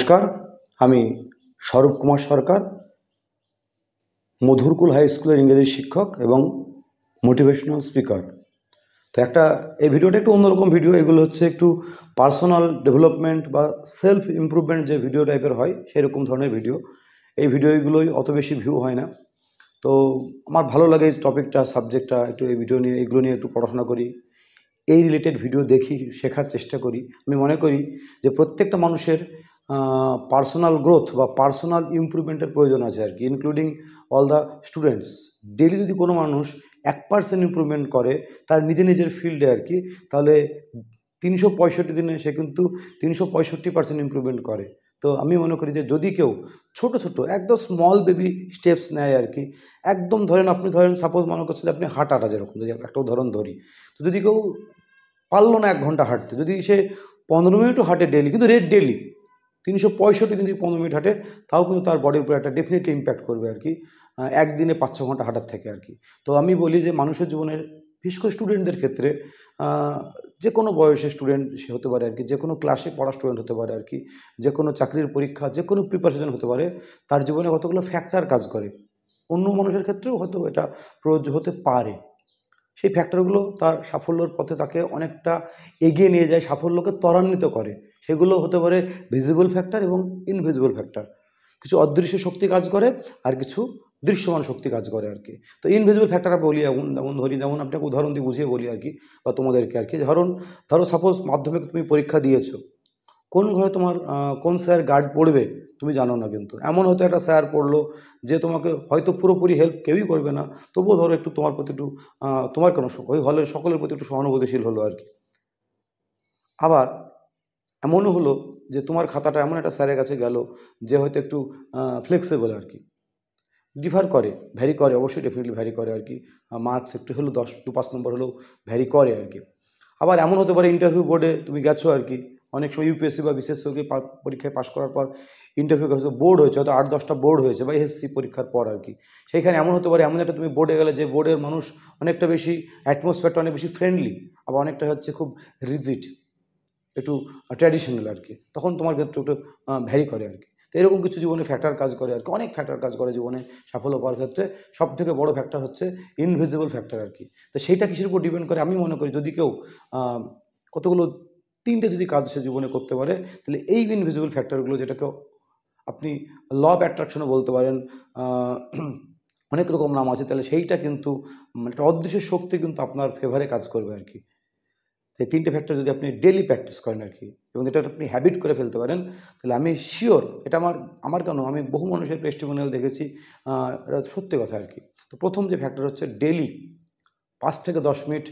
নমস্কার, আমি স্বরূপ কুমার সরকার, মধুরকুল হাই স্কুলের ইংরেজি শিক্ষক এবং মোটিভেশনাল স্পিকার। তো এই ভিডিওটা একটু অন্যরকম ভিডিও। এগুলো হচ্ছে একটু পার্সোনাল ডেভেলপমেন্ট বা সেলফ ইমপ্রুভমেন্ট যে ভিডিও টাইপের হয় সেরকম ধরনের ভিডিও। এই ভিডিওগুলোই অত বেশি ভিউ হয় না। তো আমার ভালো লাগে এই টপিকটা, সাবজেক্টটা, একটু এই ভিডিও নিয়ে এগুলো নিয়ে একটু পড়াশোনা করি, এই রিলেটেড ভিডিও দেখি, শেখার চেষ্টা করি। আমি মনে করি যে প্রত্যেকটা মানুষের পার্সোনাল গ্রোথ বা পার্সোনাল ইমপ্রুভমেন্টের প্রয়োজন আছে আর কি, including all the students. Daily যদি কোনো মানুষ 1% ইমপ্রুভমেন্ট করে তার নিজের ফিল্ডে আর কি, তাহলে 365 দিনে সে কিন্তু 365% ইমপ্রুভমেন্ট করে। তো আমি মনে করি যে যদি কেউ ছোট ছোট একদম স্মল বেবি স্টেপস নেয় আর কি, একদম আপনি ধরেন সাপোজ মনে করছে যে আপনি হাঁটাটা, যেরকম যদি একটা উদাহরণ ধরি, তো যদি কেউ পারলো না 1 ঘন্টা হাঁটতে, যদি সে 15 মিনিটও হাঁটে ডেলি, কিন্তু ডেলি 365 দিন যদি 15 মিনিট হাঁটে, তাও কিন্তু তার বডির উপর একটা ডেফিনেটলি ইম্প্যাক্ট করবে আর কি, একদিনে 5-6 ঘন্টা হাঁটার থেকে আর কি। তো আমি বলি যে মানুষের জীবনের, বিশেষ করে স্টুডেন্টদের ক্ষেত্রে, যে কোনো বয়সের স্টুডেন্ট সে হতে পারে আর কি, যে কোনো ক্লাসে পড়া স্টুডেন্ট হতে পারে আর কি, যে কোনো চাকরির পরীক্ষা, যে কোনো প্রিপারেশন হতে পারে, তার জীবনে কতগুলো ফ্যাক্টর কাজ করে। অন্য মানুষের ক্ষেত্রেও হয়তো এটা প্রযোজ্য হতে পারে। সেই ফ্যাক্টরগুলো তার সাফল্যের পথে তাকে অনেকটা এগিয়ে নিয়ে যায়, সাফল্যকে ত্বরান্বিত করে। সেগুলো হতে পারে ভিজিবল ফ্যাক্টর এবং ইনভিজিবল ফ্যাক্টর। কিছু অদৃশ্য শক্তি কাজ করে আর কিছু দৃশ্যমান শক্তি কাজ করে আর কি। তো ইনভিজিবল ফ্যাক্টর বলি, যেমন ধরি, যেমন আপনাকে উদাহরণ দিয়ে বুঝিয়ে বলি আর কি, বা তোমাদেরকে আর কি। ধরো সাপোজ মাধ্যমিক তুমি পরীক্ষা দিয়েছো, কোন ঘরে তোমার কোন স্যার গার্ড পড়বে তুমি জানো না, কিন্তু এমন হয়তো একটা স্যার পড়লো যে তোমাকে হয়তো পুরোপুরি হেল্প কেউই করবে না, তবুও ধরো একটু তোমার প্রতি একটু তোমার কেন, ওই হলের সকলের প্রতি একটু সহানুভূতিশীল হলো আর কি। আবার এমনও হলো যে তোমার খাতাটা এমন একটা স্যারের কাছে গেল যে হয়তো একটু ফ্লেক্সিবল আর কি, ডিফার করে, ভ্যারি করে, অবশ্যই ডেফিনেটলি ভ্যারি করে আর কি। মার্কস একটু হলেও 10-5 নম্বর হলেও ভ্যারি করে আর কি। আবার এমন হতে পারে ইন্টারভিউ বোর্ডে তুমি গেছো আর কি, অনেক সময় ইউপিএসসি বা বিশেষজ্ঞ পরীক্ষায় পাশ করার পর ইন্টারভিউ হয়তো বোর্ড হয়েছে, হয়তো 8-10টা বোর্ড হয়েছে বা এসএসসি পরীক্ষার পর আর কি। সেইখানে এমন হতে পারে, এমন একটা তুমি বোর্ডে গেলে যে বোর্ডের মানুষ অনেকটা বেশি, অ্যাটমসফিয়ারটা অনেক বেশি ফ্রেন্ডলি, আবার অনেকটা হচ্ছে খুব রিজিড, একটু ট্র্যাডিশনাল আর কি, তখন তোমার ক্ষেত্রে একটু ভ্যারি করে আর কি। তো এরকম কিছু জীবনে ফ্যাক্টর কাজ করে আর কি, অনেক ফ্যাক্টর কাজ করে জীবনে সাফল্য পাওয়ার ক্ষেত্রে। সব থেকে বড় ফ্যাক্টর হচ্ছে ইনভিজিবল ফ্যাক্টর আর কি। তো সেইটা কিসের উপর ডিপেন্ড করে, আমি মনে করি যদি কেউ কতগুলো 3টে যদি কাজ সে জীবনে করতে পারে, তাহলে এই ইনভিজিবল ফ্যাক্টরগুলো, যেটাকে আপনি ল অফ অ্যাট্রাকশনও বলতে পারেন, অনেক রকম নাম আছে, তাহলে সেইটা কিন্তু একটা অদৃশ্য শক্তি কিন্তু আপনার ফেভারে কাজ করবে আর কি। এই 3টে ফ্যাক্টর যদি আপনি ডেলি প্র্যাকটিস করেন আর কি, এবং এটা আপনি হ্যাবিট করে ফেলতে পারেন, তাহলে আমি শিওর, এটা আমার কেন, আমি বহু মানুষের টেস্টিমোনিয়াল দেখেছি, এটা সত্যি কথা আর কি। তো প্রথম যে ফ্যাক্টর হচ্ছে ডেলি 5 থেকে 10 মিনিট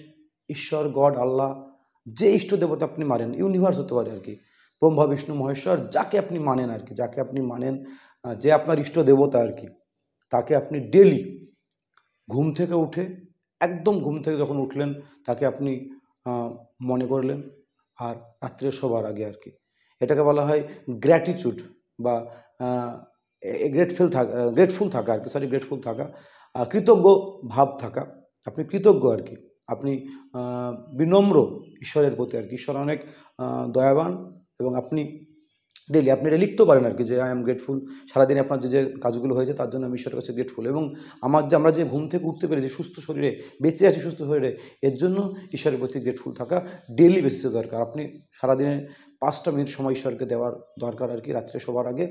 ঈশ্বর, গড, আল্লাহ, যে ইষ্ট দেবতা আপনি মানেন, ইউনিভার্স হতে পারে আর কি, ব্রহ্মা, বিষ্ণু, মহেশ্বর, যাকে আপনি মানেন আর কি, যাকে আপনি মানেন, যে আপনার ইষ্ট দেবতা আর কি, তাকে আপনি ডেলি ঘুম থেকে উঠে, একদম ঘুম থেকে যখন উঠলেন, তাকে আপনি মনে করলেন, আর রাত্রে শোবার আগে আর কি। এটাকে বলা হয় গ্র্যাটিটিউড বা গ্রেটফুল থাকা আর কি, গ্রেটফুল থাকা, কৃতজ্ঞ ভাব থাকা। আপনি কৃতজ্ঞ আর কি, আপনি বিনম্র ঈশ্বরের প্রতি আর কি। ঈশ্বর অনেক দয়াবান, এবং আপনি ডেলি আপনি এটা লিখতেও পারেন আর কি, যে আই এম গ্রেটফুল, সারাদিনে আপনার যে কাজগুলো হয়েছে তার জন্য আমি ঈশ্বরের কাছে গ্রেটফুল, এবং আমরা যে ঘুম থেকে উঠতে পেরেছি সুস্থ শরীরে, বেঁচে আছি সুস্থ শরীরে, এর জন্য ঈশ্বরের প্রতি গ্রেটফুল থাকা ডেলি বেসিসে দরকার। আপনি সারাদিনে 5টা মিনিট সময় ঈশ্বরকে দেওয়ার দরকার আর কি, রাত্রে শোবার আগে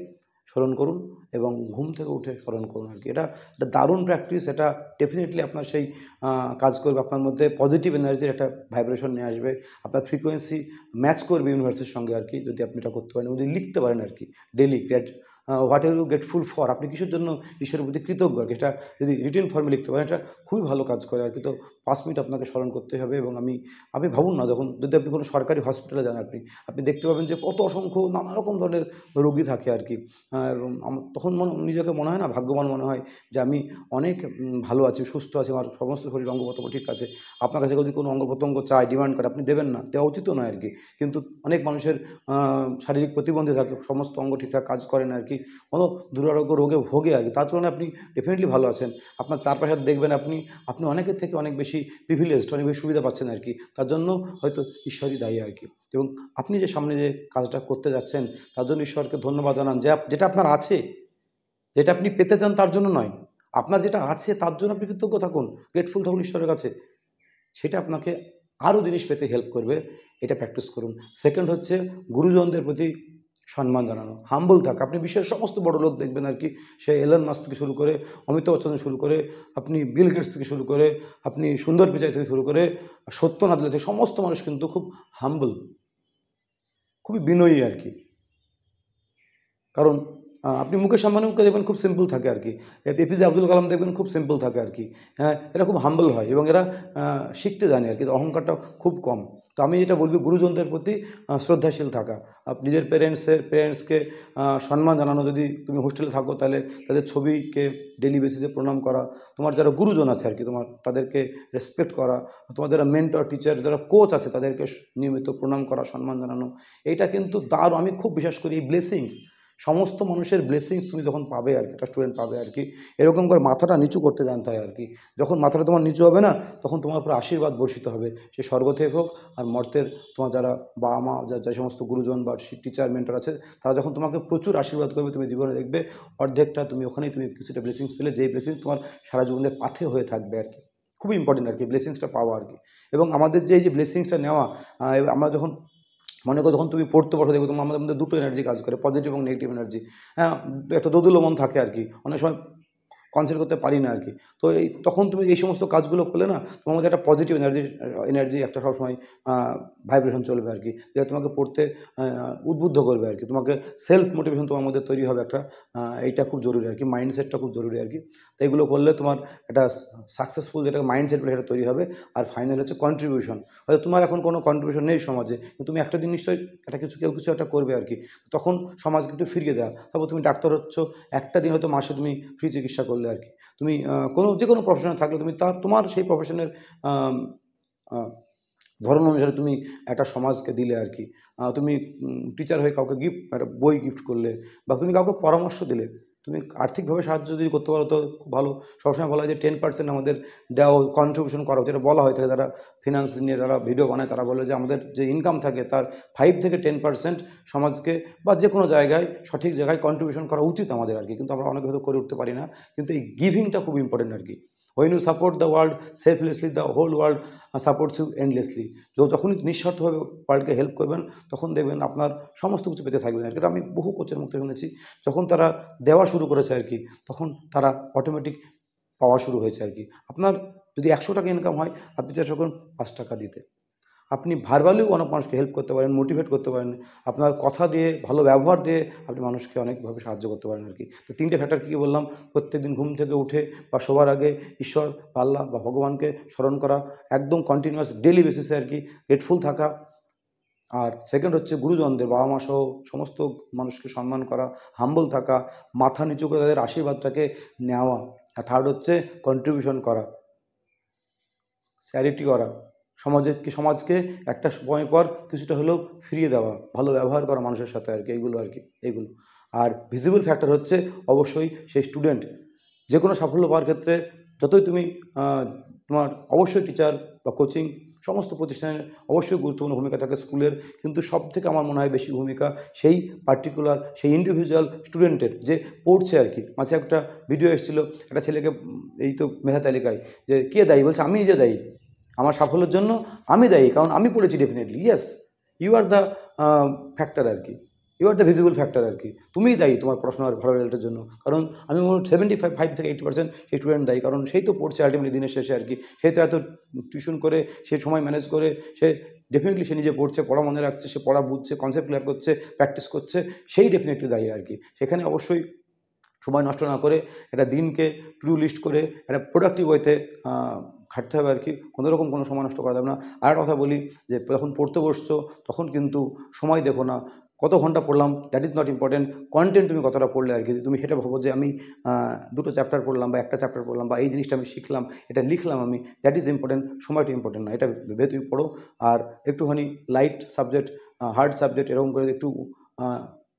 স্মরণ করুন এবং ঘুম থেকে উঠে স্মরণ করুন আর কি। এটা দারুণ প্র্যাকটিস, এটা ডেফিনেটলি আপনার সেই কাজ করবে, আপনার মধ্যে পজিটিভ এনার্জির একটা ভাইব্রেশন নিয়ে আসবে, আপনার ফ্রিকোয়েন্সি ম্যাচ করবে ইউনিভার্সের সঙ্গে আর কি, যদি আপনি এটা করতে পারেন, যদি লিখতে পারেন আর কি daily, what are you grateful for, আপনি কিসের জন্য ঈশ্বরের প্রতি কৃতজ্ঞ আর কি, এটা যদি রিটেন ফর্মে লিখতে পারেন, এটা খুবই ভালো কাজ করে আর কি। তো 5 মিনিট আপনাকে স্মরণ করতে হবে। এবং আপনি ভাবুন না, যদি আপনি কোনো সরকারি হসপিটালে যান, আপনি দেখতে পাবেন যে কত অসংখ্য নানা রকম ধরনের রোগী থাকে আর কি, এবং তখন নিজেকে মনে হয় না, ভাগ্যবান মনে হয় যে আমি অনেক ভালো আছি, সুস্থ আছি, আমার সমস্ত শরীর অঙ্গ প্রত্যঙ্গ ঠিক আছে। আপনার কাছে যদি কোনো অঙ্গ প্রত্যঙ্গ চায়, ডিমান্ড করে, আপনি দেবেন না, দেওয়া উচিতও নয় আর কি। কিন্তু অনেক মানুষের শারীরিক প্রতিবন্ধী থাকে, সমস্ত অঙ্গ ঠিকঠাক কাজ করে না আর কি, কি কোনো দুরারোগ্য রোগে ভোগে আর কি, তার তুলনায় আপনি ডেফিনেটলি ভালো আছেন। আপনার চারপাশে দেখবেন আপনি অনেকের থেকে অনেক বেশি প্রিভিলেজড, অনেক বেশি সুবিধা পাচ্ছেন আর কি। তার জন্য হয়তো ঈশ্বরই দায়ী আর কি। এবং আপনি যে সামনে যে কাজটা করতে যাচ্ছেন তার জন্য ঈশ্বরকে ধন্যবাদ জানান, যে যেটা আপনার আছে, যেটা আপনি পেতে চান তার জন্য নয়, আপনার যেটা আছে তার জন্য আপনি কৃতজ্ঞ থাকুন, গ্রেটফুল থাকুন ঈশ্বরের কাছে। সেটা আপনাকে আরও জিনিস পেতে হেল্প করবে, এটা প্র্যাকটিস করুন। সেকেন্ড হচ্ছে গুরুজনদের প্রতি সম্মান জানানো, হাম্বল থাকা। আপনি বিশ্বের সমস্ত বড় লোক দেখবেন আর কি, সে এলন মাস্ক থেকে শুরু করে, অমিতাভ বচ্চন থেকে শুরু করে, আপনি বিল গেটস থেকে শুরু করে, আপনি সুন্দর পিচাই থেকে শুরু করে, সত্যনাথ থেকে, সমস্ত মানুষ কিন্তু খুব হাম্বল, খুবই বিনয়ী আর কি। কারণ আপনি মুকেশ আম্বানিকে দেখবেন খুব সিম্পল থাকে আর কি, এপিজে আব্দুল কালাম দেখবেন খুব সিম্পল থাকে আর কি। হ্যাঁ, এরা খুব হাম্বল হয় এবং এরা শিখতে জানে আর কি, অহংকারটা খুব কম। তো আমি যেটা বলবো, গুরুজনদের প্রতি শ্রদ্ধাশীল থাকা, নিজের প্যারেন্টসকে সম্মান জানানো। যদি তুমি হোস্টেলে থাকো তাহলে তাদের ছবিকে ডেলি বেসিসে প্রণাম করা, তোমার যারা গুরুজন আছে আর কি, তাদেরকে রেসপেক্ট করা, তোমার যারা মেন্টর, টিচার, যারা কোচ আছে তাদেরকে নিয়মিত প্রণাম করা, সম্মান জানানো। এইটা কিন্তু আমি খুব বিশ্বাস করি এই ব্লেসিংস, সমস্ত মানুষের ব্লেসিংস তুমি যখন পাবে আর কি, একটা স্টুডেন্ট পাবে আর কি, এরকম করে মাথাটা নিচু করতে জানতে হয় আর কি। যখন মাথাটা তোমার নিচু হবে না, তখন তোমার উপর আশীর্বাদ বর্ষিত হবে, সে স্বর্গ থেকে হোক আর মর্তের। তোমার যারা বাবা মা, যে সমস্ত গুরুজন বা টিচার, মেন্টর আছে, তারা যখন তোমাকে প্রচুর আশীর্বাদ করবে, তুমি জীবনে দেখবে অর্ধেকটা তুমি ওখানেই তুমি কিছুটা ব্লেসিংস পেলে, যেই ব্লেসিংস তোমার সারা জীবনের পাথে হয়ে থাকবে আর কি। খুবই ইম্পর্টেন্ট আর কি ব্লেসিংসটা পাওয়া আর কি। এবং আমাদের যে এই যে ব্লেসিংসটা নেওয়া, আমরা যখন মনে করো, যখন তুমি পড়তে বসো, দেখবে তোমার আমাদের মধ্যে দুটো এনার্জি কাজ করে, পজিটিভ এবং নেগেটিভ এনার্জি। হ্যাঁ, একটা দোদুল্য মন থাকে আর কি, অনেক সময় কনসেন্ট্রেট করতে পারি না আর কি। তো তখন তুমি এই সমস্ত কাজগুলো করলে না, তোমার মধ্যে একটা পজিটিভ এনার্জি একটা সবসময় ভাইব্রেশন চলবে আর কি, যেটা তোমাকে পড়তে উদ্বুদ্ধ করবে আর কি, তোমাকে সেলফ মোটিভেশন তোমার মধ্যে তৈরি হবে একটা। এইটা খুব জরুরি আর কি, মাইন্ডসেটটা খুব জরুরি আর কি। তো এগুলো করলে তোমার একটা সাকসেসফুল যেটা মাইন্ডসেট বলে সেটা তৈরি হবে। আর ফাইনাল হচ্ছে কন্ট্রিবিউশন। হয়তো তোমার এখন কোনো কন্ট্রিবিউশন নেই সমাজে, কিন্তু তুমি একটা দিন নিশ্চয়ই একটা কেউ কিছু একটা করবে আর কি। তখন সমাজকে একটু ফিরিয়ে দেওয়া। তারপর তুমি ডাক্তার হচ্ছ, একটা দিন হয়তো মাসে তুমি ফ্রি চিকিৎসা করলে আর কি। তুমি যে কোনো প্রফেশনে থাকলে তুমি তোমার সেই প্রফেশনের ধরন অনুসারে তুমি একটা সমাজকে দিলে আর কি। তুমি টিচার হয়ে কাউকে একটা বই গিফট করলে, বা তুমি কাউকে পরামর্শ দিলে, তুমি আর্থিকভাবে সাহায্য যদি করতে পারো তো খুব ভালো। সবসময় বলা হয় যে 10% আমাদের দেওয়া কন্ট্রিবিউশন করা উচিত, বলা হয় থাকে। যারা ফিনান্স নিয়ে যারা ভিডিও বানায় তারা বলে যে আমাদের যে ইনকাম থাকে তার 5 থেকে 10% সমাজকে বা যে কোনো জায়গায় সঠিক জায়গায় কন্ট্রিবিউশন করা উচিত আমাদের আর কি। কিন্তু আমরা অনেক হয়তো করে উঠতে পারি না, কিন্তু এই গিভিংটা খুব ইম্পর্টেন্ট আর কি। When you support the world selflessly, the whole world supports you endlessly. যখনই নিঃস্বার্থভাবে ওয়ার্ল্ডকে হেল্প করবেন, তখন দেখবেন আপনার সমস্ত কিছু পেতে থাকবেন আর কি। আমি বহু কোচের মুখে শুনেছি, যখন তারা দেওয়া শুরু করেছে আর কি, তখন তারা অটোমেটিক পাওয়া শুরু হয়েছে আর কি। আপনার যদি 100 টাকা ইনকাম হয়, আপনি চেষ্টা করুন 5 টাকা দিতে। আপনি ভার্বালিও অনেক মানুষকে হেল্প করতে পারেন, মোটিভেট করতে পারেন। আপনার কথা দিয়ে, ভালো ব্যবহার দিয়ে আপনি মানুষকে অনেকভাবে সাহায্য করতে পারেন আর কি। তো 3টে ফ্যাক্টর কী বললাম? প্রত্যেকদিন ঘুম থেকে উঠে বা শোবার আগে ঈশ্বর বা আল্লাহ বা ভগবানকে স্মরণ করা, একদম কন্টিনিউয়াস ডেইলি বেসিসে আর কি, গ্রেটফুল থাকা। আর সেকেন্ড হচ্ছে গুরুজনদের, বাবা মা সহ সমস্ত মানুষকে সম্মান করা, হাম্বল থাকা, মাথা নিচু করে তাদের আশীর্বাদটাকে নেওয়া। আর থার্ড হচ্ছে কন্ট্রিবিউশন করা, চ্যারিটি করা, সমাজকে একটা সময় পর কিছুটা হলেও ফিরিয়ে দেওয়া, ভালো ব্যবহার করা মানুষের সাথে আর কি। এইগুলো আর কি, এইগুলো। আর ভিজিবল ফ্যাক্টর হচ্ছে অবশ্যই সেই স্টুডেন্ট। যে কোনো সাফল্য পাওয়ার ক্ষেত্রে যতই তুমি তোমার অবশ্যই টিচার বা কোচিং সমস্ত প্রতিষ্ঠানের অবশ্যই গুরুত্বপূর্ণ ভূমিকা থাকে, স্কুলের। কিন্তু সব থেকে আমার মনে হয় বেশি ভূমিকা সেই পার্টিকুলার, সেই ইন্ডিভিজুয়াল স্টুডেন্টের, যে পড়ছে আর কি। মাঝে একটা ভিডিও এসেছিলো, একটা ছেলেকে এই তো মেধা তালিকায়, যে কে দায়ী? বলছে আমি নিজে দায়ী, আমার সাফল্যের জন্য আমি দায়ী, কারণ আমি পড়েছি definitely. Yes, you are the factor আর কি, you are the visible factor আর কি। তুমিই দায়ী তোমার পড়াশোনার ভালো রেজাল্টের জন্য, কারণ আমি মনে হয় 75 থেকে 80% সেই স্টুডেন্ট দায়ী, কারণ সেই তো পড়ছে আলটিমেটলি দিনের শেষে আর কি। সে তো এত টিউশন করে, সে সময় ম্যানেজ করে, সে ডেফিনেটলি সে নিজে পড়ছে, পড়া মনে রাখছে, সে পড়া বুঝছে, কনসেপ্ট ক্লিয়ার করছে, প্র্যাকটিস করছে, সেই ডেফিনেটলি দায়ী আর কি। সেখানে অবশ্যই সময় নষ্ট না করে একটা দিনকে টু ডু লিস্ট করে একটা প্রোডাক্টিভ ওয়েতে খাটতে হবে আর কি। কোনোরকম কোনো সময় নষ্ট করা যাবে না। আর একটা কথা বলি, যে যখন পড়তে বসছো তখন কিন্তু সময় দেখো না, কত ঘন্টা পড়লাম that is not important, content তুমি কতটা পড়লে আর কি। তুমি সেটা ভাবো যে আমি 2টো চ্যাপ্টার পড়লাম বা 1টা চ্যাপ্টার পড়লাম বা এই জিনিসটা আমি শিখলাম, এটা লিখলাম আমি, দ্যাট ইজ ইম্পর্টেন্ট, সময়টা ইম্পর্টেন্ট না। এটা ভেবে তুমি পড়ো। আর একটুখানি লাইট সাবজেক্ট, হার্ড সাবজেক্ট এরকম করে একটু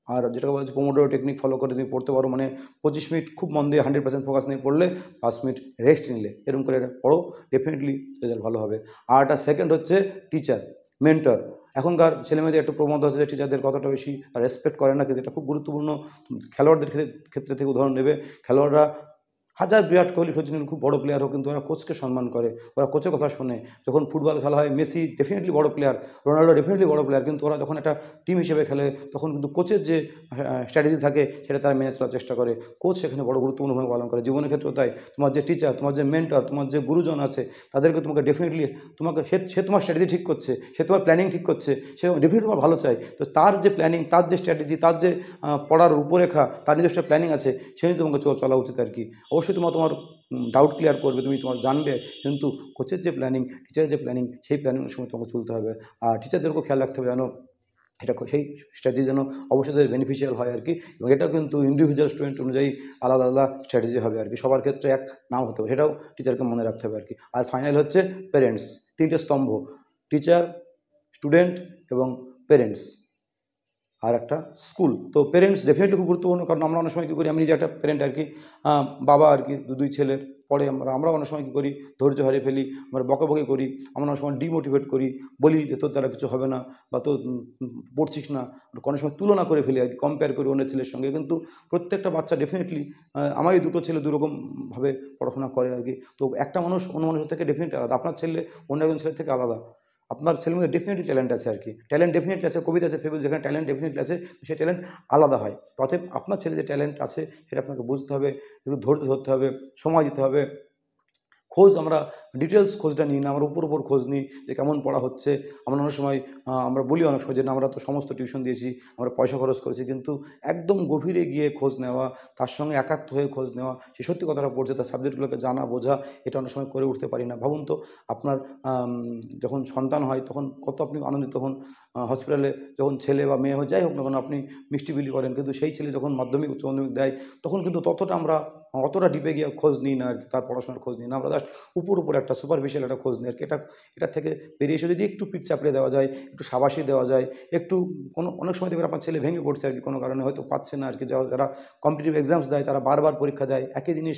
আর যেটা বলছি পোমোডোরো টেকনিক ফলো করে তুমি পড়তে পারো, মানে 25 মিনিট খুব মন দিয়ে 100% ফোকাস নিয়ে পড়লে, 5 মিনিট রেস্ট নিলে, এরকম করে এটা পড়ো, ডেফিনেটলি রেজাল্ট ভালো হবে। আর একটা সেকেন্ড হচ্ছে টিচার, মেন্টর। এখনকার ছেলেমেয়েদের একটু প্রবণতা হচ্ছে যে টিচারদের কতটা বেশি রেসপেক্ট করে না, কিন্তু এটা খুব গুরুত্বপূর্ণ। খেলোয়াড়দের ক্ষেত্রে থেকে উদাহরণ নেবে, খেলোয়াড়রা হাজার বিরাট কোহলি, সচিন খুব বড় প্লেয়ার হোক, কিন্তু ওরা কোচকে সম্মান করে, ওরা কোচের কথা শোনে। যখন ফুটবল খেলা হয়, মেসি ডেফিনেটলি বড় প্লেয়ার, রোনাল্ডো ডেফিনেটলি বড় প্লেয়ার, কিন্তু ওরা যখন একটা টিম হিসেবে খেলে তখন কিন্তু কোচের যে স্ট্র্যাটেজি থাকে সেটা তারা মেনে চলার চেষ্টা করে। কোচ সেখানে বড় গুরুত্বপূর্ণ ভূমিকা পালন করে। জীবনের ক্ষেত্রেও তাই, তোমার যে টিচার, তোমার যে মেন্টর, তোমার যে গুরুজন আছে, তাদেরকে তোমাকে ডেফিনেটলি, তোমাকে সে তোমার স্ট্র্যাটেজি ঠিক করছে, সে তোমার প্ল্যানিং ঠিক করছে, সে ডেফিনেটলি তোমার ভালো চাই। তো তার যে প্ল্যানিং, তার যে স্ট্র্যাটেজি, তার যে পড়ার রূপরেখা, তার নিজস্ব প্ল্যানিং আছে, সেই তোমাকে চলা উচিত আর কি। অবশ্যই তোমার ডাউট ক্লিয়ার করবে, তুমি তোমার জানবে, কিন্তু কোচের যে প্ল্যানিং, টিচারের যে প্ল্যানিং, সেই প্ল্যানিংয়ের সময় তোমাকে চলতে হবে। আর টিচারদেরকেও খেয়াল রাখতে হবে যেন এটা সেই স্ট্র্যাটেজি যেন অবশ্যই তাদের বেনিফিশিয়াল হয় আর কি। এবং এটা কিন্তু ইন্ডিভিজুয়াল স্টুডেন্ট অনুযায়ী আলাদা আলাদা স্ট্র্যাটেজি হবে আর কি, সবার ক্ষেত্রে এক নাও হতে হবে, সেটাও টিচারকে মনে রাখতে হবে আর কি। আর ফাইনাল হচ্ছে পেরেন্টস, তিনটে স্তম্ভ, টিচার, স্টুডেন্ট এবং পেরেন্টস, আর একটা স্কুল। তো পেরেন্টস ডেফিনেটলি খুব গুরুত্বপূর্ণ, কারণ আমরা অনেক সময় কী করি, আমি নিজে একটা প্যারেন্ট আর কি, বাবা আর কি, দুই ছেলের পরে আমরা অনেক সময় কী করি, ধৈর্য হারিয়ে ফেলি, আমরা বকাবকি করি, আমরা অনেক সময় ডিমোটিভেট করি, বলি যে তোর দ্বারা কিছু হবে না, বা তো পড়ছিস না, কোনো সময় তুলনা করে ফেলি আর কি, কম্পেয়ার করি অন্য ছেলের সঙ্গে। কিন্তু প্রত্যেকটা বাচ্চা ডেফিনেটলি, আমারই দুটো ছেলে দুরকমভাবে পড়াশোনা করে আর কি। তো একটা মানুষ অন্য মানুষের থেকে ডেফিনেটলি আলাদা, আপনার ছেলে অন্য একজন ছেলের থেকে আলাদা। আপনার ছেলের মধ্যে ডেফিনেটলি ট্যালেন্ট আছে আর কি, ট্যালেন্ট ডেফিনেটলি আছে, কবিতা আছে, ফেবুল, যেখানে ট্যালেন্ট ডেফিনেটলি আছে, সেই ট্যালেন্ট আলাদা হয়। অতএব আপনার ছেলে যে ট্যালেন্ট আছে সেটা আপনাকে বুঝতে হবে, একটু ধৈর্য ধরতে হবে, সময় দিতে হবে। খোঁজ আমরা ডিটেলস খোঁজটা নিই না, আমরা উপর খোঁজ নিই যে কেমন পড়া হচ্ছে। আমরা অনেক সময় আমরা বলি অনেক সময় যে না, আমরা তো সমস্ত টিউশন দিয়েছি, আমরা পয়সা খরচ করেছি, কিন্তু একদম গভীরে গিয়ে খোঁজ নেওয়া, তার সঙ্গে একাত্ম হয়ে খোঁজ নেওয়া, সে সত্যি কথাটা পড়ছে, তার সাবজেক্টগুলোকে জানা বোঝা, এটা অনেক সময় করে উঠতে পারি না। ভাবুন তো, আপনার যখন সন্তান হয় তখন কত আপনি আনন্দিত হন, হসপিটালে যখন ছেলে বা মেয়ে হয়, যাই হোক না কেন, আপনি মিষ্টি বিলি করেন, কিন্তু সেই ছেলে যখন মাধ্যমিক উচ্চ মাধ্যমিক দেয়, তখন কিন্তু ততটা আমরা অতটা ডিপে গিয়ে খোঁজ নিই না আর কি, তার পড়াশোনার খোঁজ নিই না, আমরা জাস্ট উপর একটা সুপারফিশিয়াল একটা খোঁজ নিই আর কি। এটার থেকে বেরিয়ে এসে যদি একটু পিঠ চাপড়ে দেওয়া যায়, একটু শাবাশি দেওয়া যায়, একটু কোনো অনেক সময় দেখবেন আপনার ছেলে ভেঙে পড়ছে আর কি, কোনো কারণে হয়তো পাচ্ছে না আর কি, যারা কম্পিটিটিভ এক্সামস দেয় তারা বারবার পরীক্ষা দেয়, একই জিনিস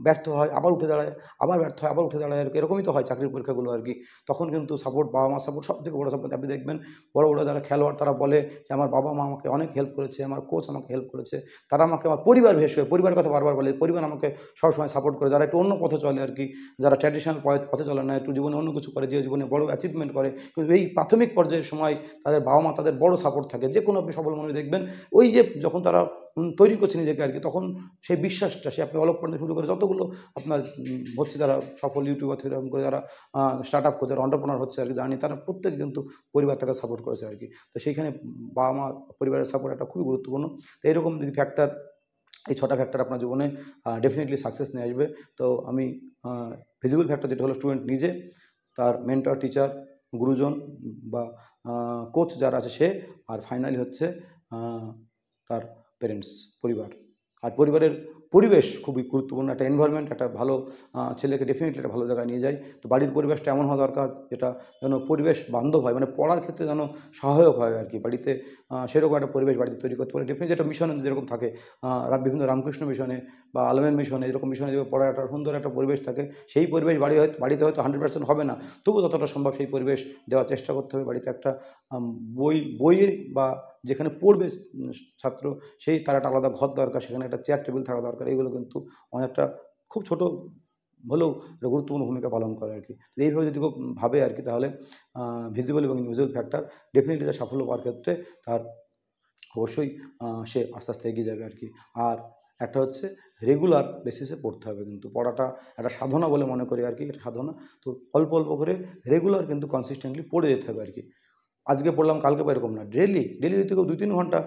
ব্যর্থ হয়, আবার উঠে দাঁড়ায়, আবার ব্যর্থ হয়, আবার উঠে দাঁড়ায় আর কি, এরকমই তো হয় চাকরির পরীক্ষাগুলো আর কি। তখন কিন্তু সাপোর্ট, বাবা মা সাপোর্ট, সব থেকে বড় সাপোর্ট। আপনি দেখবেন বড় যারা খেলোয়াড়, তারা বলে যে আমার বাবা মা আমাকে অনেক হেল্প করেছে, আমার কোচ আমাকে হেল্প করেছে, তারা আমাকে, আমার পরিবার, বিশেষ করে পরিবারের কথা বারবার বলে, পরিবার আমাকে সবসময় সাপোর্ট করে, যারা একটু অন্য পথে চলে আর কি, যারা ট্র্যাডিশনাল পথে চলে না, একটু জীবনে অন্য কিছু করে, যে জীবনে বড় অ্যাচিভমেন্ট করে, কিন্তু এই প্রাথমিক পর্যায়ের সময় তাদের বাবা মা তাদের বড় সাপোর্ট থাকে। যে কোনো আপনি সফল মানুষ দেখবেন, ওই যে যখন তারা তৈরি করছে নিজেকে আর কি, তখন সেই বিশ্বাসটা, সে আপনি অলক পর্যন্ত শুরু করে যতগুলো আপনার হচ্ছে, যারা সফল ইউটিউবার থেকে এরকম করে, যারা স্টার্ট আপ করছে, যারা এন্টারপ্রেনার হচ্ছে আর কি, জানি তারা প্রত্যেকে কিন্তু পরিবার থেকে সাপোর্ট করেছে আর কি। তো সেইখানে বাবা মা, পরিবারের সাপোর্ট একটা খুবই গুরুত্বপূর্ণ। তো এরকম যদি ফ্যাক্টর, এই 6টা ফ্যাক্টর আপনার জীবনে ডেফিনেটলি সাকসেস নিয়ে আসবে। তো আমি ভিজিবল ফ্যাক্টর যেটা হলো স্টুডেন্ট নিজে, তার মেন্টর, টিচার, গুরুজন বা কোচ যারা আছে সে, আর ফাইনালি হচ্ছে তার পেরেন্টস, পরিবার। আর পরিবারের পরিবেশ খুবই গুরুত্বপূর্ণ, একটা এনভায়রনমেন্ট, একটা ভালো ছেলেকে ডেফিনেটলি একটা ভালো জায়গায় নিয়ে যায়। তো বাড়ির পরিবেশটা এমন হওয়া দরকার যেটা যেন পরিবেশ বান্ধব হয়, মানে পড়ার ক্ষেত্রে যেন সহায়ক হয় আর কি। বাড়িতে সেরকম একটা পরিবেশ বাড়িতে তৈরি করতে পারে, ডেফিনেটলি যেটা মিশনে যেরকম থাকে, বিভিন্ন রামকৃষ্ণ মিশনে বা আলমেন মিশনে, এরকম মিশনে যে পড়ার একটা সুন্দর একটা পরিবেশ থাকে, সেই পরিবেশ বাড়িতে হয়তো 100% হবে না, তবু যতটা সম্ভব সেই পরিবেশ দেওয়ার চেষ্টা করতে হবে। বাড়িতে একটা বইয়ের বা যেখানে পড়বে ছাত্র, তার একটা আলাদা ঘর দরকার, সেখানে একটা চেয়ার টেবিল থাকা দরকার। এগুলো কিন্তু অনেকটা, খুব ছোট হলেও একটা গুরুত্বপূর্ণ ভূমিকা পালন করে আর কি। এইভাবে যদি কেউ ভাবে আর কি, তাহলে ভিজিবল এবং ইনভিজিবল ফ্যাক্টর ডেফিনেটলি তার সাফল্য পাওয়ার ক্ষেত্রে তার অবশ্যই সে আস্তে আস্তে এগিয়ে যাবে আর কি। আর একটা হচ্ছে রেগুলার বেসিসে পড়তে হবে, কিন্তু পড়াটা একটা সাধনা বলে মনে করি আর কি, এটা সাধনা। তো অল্প করে রেগুলার কিন্তু কনসিস্টেন্টলি পড়ে যেতে হবে আর কি। আজকে পড়লাম কালকে বা এরকম না, ডেলি যদি কেউ 2-3 ঘন্টা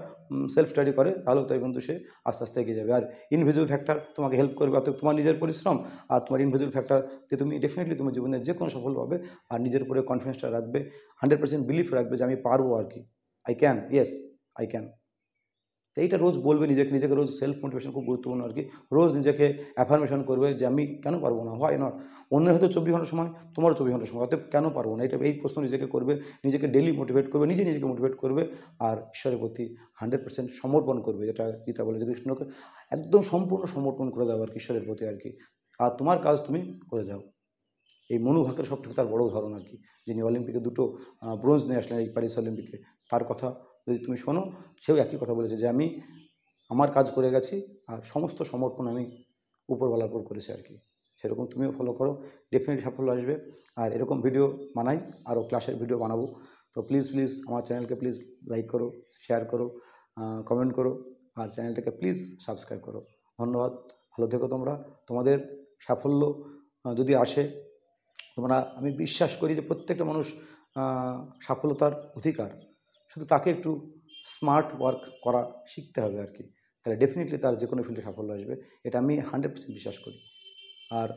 সেলফ স্টাডি করে, তাহলেও তাই কিন্তু সে আস্তে আস্তে এগিয়ে যাবে। আর ইনভিজিবল ফ্যাক্টর তোমাকে হেল্প করবে, অর্থাৎ তোমার নিজের পরিশ্রম আর তোমার ইনভিজিবল ফ্যাক্টর, যে তুমি ডেফিনেটলি তোমার জীবনে যে কোনো সফল পাবে। আর নিজের উপরে কনফিডেন্সটা রাখবে, 100% বিলিফ রাখবে যে আমি পারবো আর কি, I can, yes I can. তো এইটা রোজ বলবে নিজেকে, নিজেকে রোজ সেলফ মোটিভেশন খুব গুরুত্বপূর্ণ আর কি। রোজ নিজেকে অ্যাফার্মেশন করবে যে আমি কেন পারবো না, হোয়াই নট। অন্যের হয়তো 24 ঘন্টা সময়, তোমারও 24 ঘন্টা সময়, অতএব কেন পারবো না, এই প্রশ্ন নিজেকে করবে, নিজেকে ডেলি মোটিভেট করবে, নিজেকে মোটিভেট করবে, আর ঈশ্বরের প্রতি 100% সমর্পণ করবে, যেটা গীতা বলে যে কৃষ্ণকে একদম সম্পূর্ণ সমর্পণ করে দাও আর কি ঈশ্বরের প্রতি আর কি। আর তোমার কাজ তুমি করে যাও। এই মনু ভাকের সব থেকে তার বড় উদাহরণ আর কি, যিনি অলিম্পিকে 2টো ব্রোঞ্জ নিয়ে আসলেন এই প্যারিস অলিম্পিকে। তার কথা যদি তুমি শোনো, সেও একই কথা বলেছে যে আমি আমার কাজ করে গেছি, আর সমস্ত সমর্পণ আমি উপরওয়ালার উপর করেছি আর কি। সেরকম তুমিও ফলো করো, ডেফিনেটলি সাফল্য আসবে। আর এরকম ভিডিও বানাই, আরও ক্লাসের ভিডিও বানাবো। তো প্লিজ আমার চ্যানেলকে প্লিজ লাইক করো, শেয়ার করো, কমেন্ট করো, আর চ্যানেলটাকে প্লিজ সাবস্ক্রাইব করো। ধন্যবাদ, ভালো থেকো তোমরা। তোমাদের সাফল্য যদি আসে, তোমরা, আমি বিশ্বাস করি যে প্রত্যেকটা মানুষ সফলতার অধিকার, শুধু তাকে একটু স্মার্ট ওয়ার্ক করা শিখতে হবে আর কি। তাহলে ডেফিনেটলি তার যে কোনো ফিল্ডে সাফল্য আসবে, এটা আমি 100% বিশ্বাস করি। আর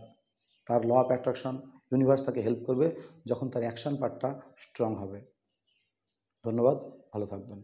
তার ল অফ অ্যাট্রাকশন, ইউনিভার্স তাকে হেল্প করবে যখন তার অ্যাকশন পার্টটা স্ট্রং হবে। ধন্যবাদ, ভালো থাকবেন।